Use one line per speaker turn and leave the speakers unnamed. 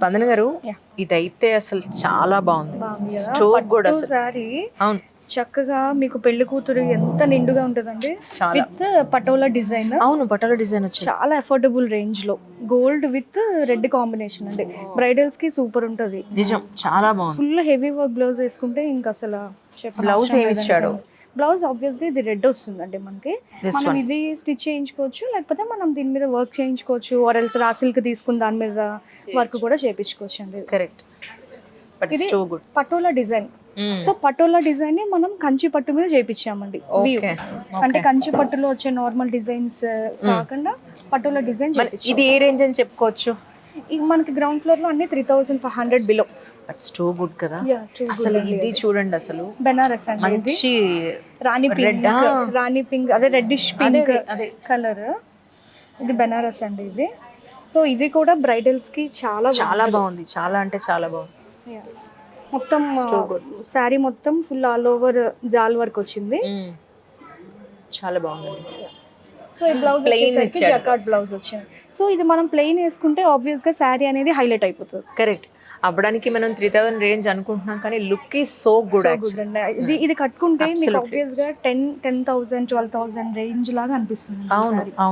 వందన గారు,
Yeah.
ఇదైతే అసలు చాలా బాగుంది.
బాగుంది కదా.
స్టోక్ కూడా
పట్టు
అసలు
సారీ
అవును,
చక్కగా మీకు పెళ్లి కూతురు ఎంత నిండుగా ఉంటుందండి.
చాలా.
విత్ పటోలా డిజైన్,
అవును పటాల డిజైన్ వచ్చింది.
చాలా అఫోర్డబుల్ రేంజ్ లో గోల్డ్ విత్ రెడ్ కాంబినేషన్ అండి. బ్రైడల్స్ కి సూపర్ ఉంటది.
నిజం చాలా బాగుంది.
ఫుల్ హెవీ వర్క్ బ్లౌజ్ వేసుకుంటే ఇంకా అసలు
Blouse ఏమి ఇచ్చాడు?
బ్లౌజ్ ఆబ్వియస్గా ఇది రెడ్ వస్తుందండి మనకి.
This
మనం
one.
ఇది స్టిచ్ చేయించుకోవచ్చు, లేకపోతే మనం దీని మీద వర్క్ చేయించుకోవచ్చు, ఆర్ఎల్స్ రా సిల్క్ తీసుకుని దాని మీద వర్క్ కూడా చేయించుకోవచ్చు అండి.
కరెక్ట్, బట్
ఇది
so good.
Patola design. So patola design ని మనం కంచి పట్టు మీద చేయించామండి.
Okay,
అంటే కంచి పట్టులో వచ్చే నార్మల్ డిజైన్స్ కాకుండా పటోలా డిజైన్
ఇది ఏ రేంజ్ అని చెప్పుకోవచ్చు?
మనకి గ్రౌండ్ ఫ్లోర్ లో అన్ని 3500 బిలో.
బట్ సో గుడ్ కదా.
Yeah, too good
అసలు
అండి
ఇది చూడండి, అసలు
బెనారస్ అండి. ఇది
మంచి
రాణి పింక్, రాణి పింక్ అదే రెడ్డిష్ పింక్
అదే.
కలర్. ఇది బెనారస్ అండి ఇది. సో ఇది కూడా బ్రైడల్స్ కి చాలా
చాలా బాగుంది, చాలా అంటే చాలా బాగుంది.
Yes. మొత్తం శారీ మొత్తం ఫుల్ ఆల్ ఓవర్ జాల్ వర్క్ వచ్చింది.
చాలా బాగుంది.
సో ఈ బ్లౌజ్ వచ్చేసరికి జకార్డ్ బ్లౌజ్ వచ్చింది. సో ఇది మనం ప్లెయిన్ వేసుకుంటే ఆబ్వియస్ గా శారీ అనేది హైలైట్ అయిపోతుంది.
కరెక్ట్, అవ్వడానికి మనం 3000 రేంజ్ అనుకుంటున్నాం, కానీ look is so good.
Good అండి. ఇది కట్టుకుంటే మీకు ఆబ్వియస్ గా 10,000 12,000 రేంజ్ లాగా అనిపిస్తుంది.
అవును.